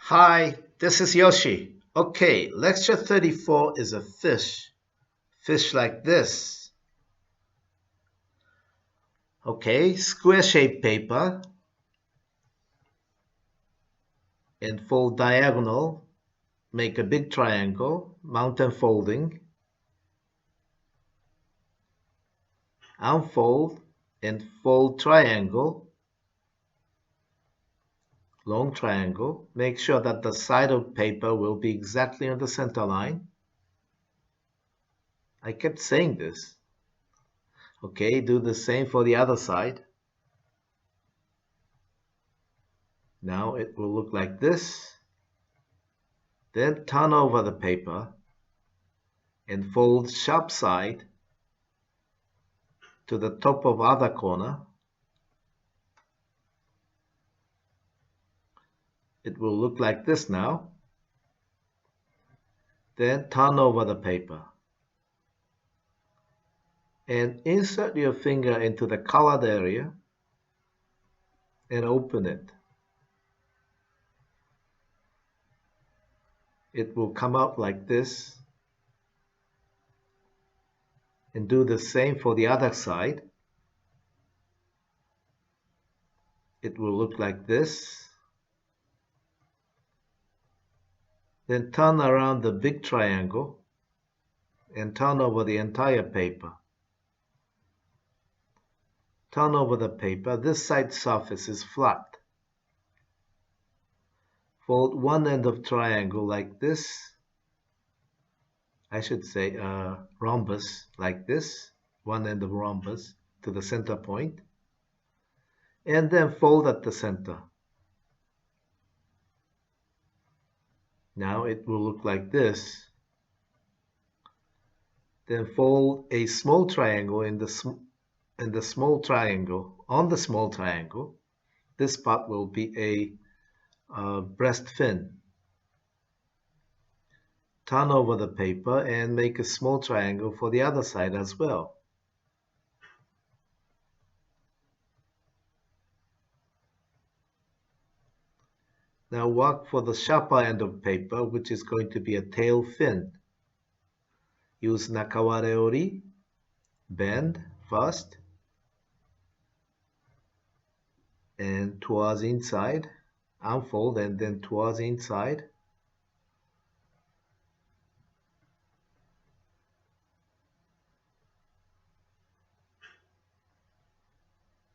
Hi, this is Yoshi. Okay, lecture 34 is a fish. Fish like this. Okay, square shaped paper and fold diagonal. Make a big triangle, mountain folding. Unfold and fold triangle. Long triangle. Make sure that the side of paper will be exactly on the center line. I kept saying this. Okay, do the same for the other side. Now it will look like this. Then turn over the paper and fold sharp side to the top of other corner. It will look like this now. Then turn over the paper and insert your finger into the colored area and open it. It will come out like this. And do the same for the other side. It will look like this. Then turn around the big triangle and turn over the entire paper. Turn over the paper. This side surface is flat. Fold one end of triangle like this. I should say rhombus like this. One end of rhombus to the center point. And then fold at the center. Now it will look like this. Then fold a small triangle in the small triangle. On the small triangle, this part will be a breast fin. Turn over the paper and make a small triangle for the other side as well. Now work for the sharper end of paper, which is going to be a tail fin. Use nakaware ori, bend first, and towards inside, unfold and then towards inside.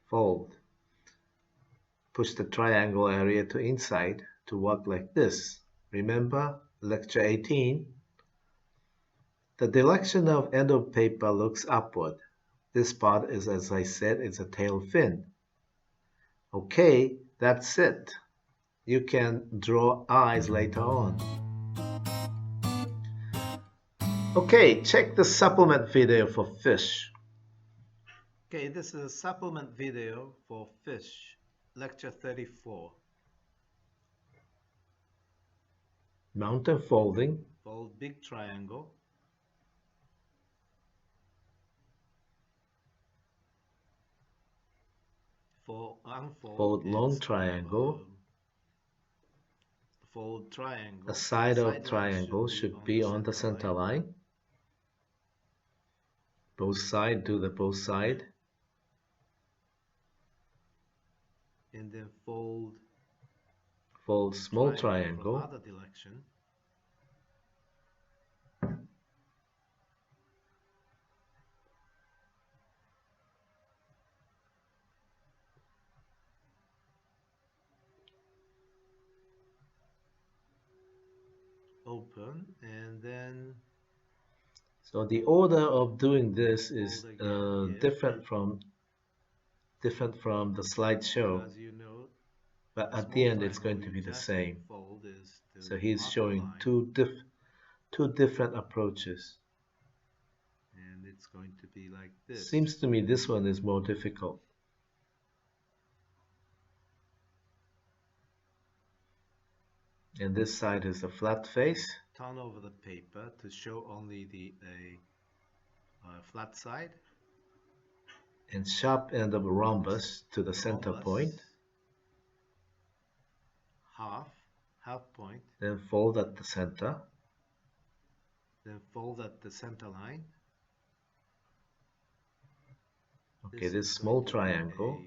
Fold. Push the triangle area to inside to work like this. Remember, lecture 18. The direction of end of paper looks upward. This part is, as I said, is a tail fin. Okay, that's it. You can draw eyes later on. Okay, check the supplement video for fish. Okay, this is a supplement video for fish, lecture 34. Mountain folding, fold big triangle. Fold long triangle. Fold triangle. The side of triangle should be on the center line. Both sides, do the both side. And then fold small triangle. Other direction. Open and then. So the order of doing this is different from the slideshow, but at the end it's going to be the same. So he's showing two different approaches. And it's going to be like this. Seems to me this one is more difficult. And this side is the flat face. Turn over the paper to show only the flat side. And sharp end of a rhombus to the center point. Half. half point, then fold at the center, then fold at the center line. Okay, this small triangle,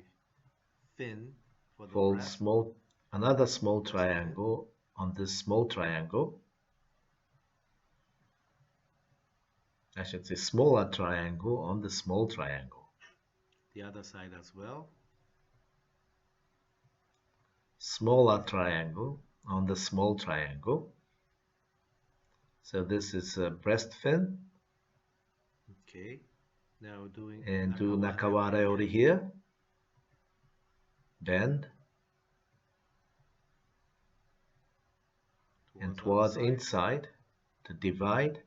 fin for the fold breast. Another small triangle on this small triangle. I should say smaller triangle on the small triangle. The other side as well. Smaller triangle on the small triangle. So this is a breast fin. Okay. Now do nakawara ori here. Bend. And towards inside to divide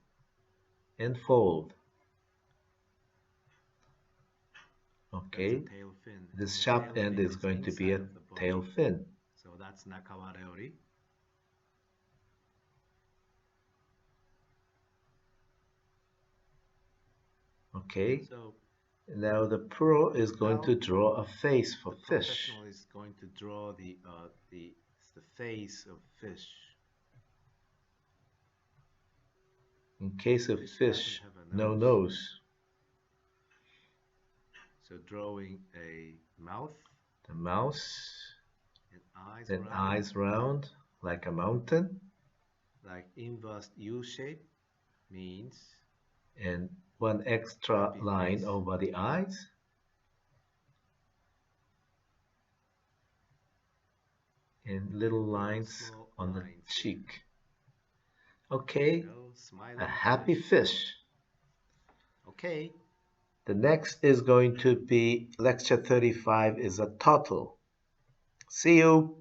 and fold. Okay. This sharp end is going to be a tail fin. So that's nakawara ori. Okay, so now the pro is going to draw a face for fish. The professional is going to draw the face of fish. In case of fish, no nose. So drawing a mouth. The mouth. And eyes round like a mountain. Like inverse U shape means. And one extra line over the eyes. And little lines on the cheek. Okay, a happy fish. Okay. The next is going to be lecture 35 is a turtle. See you.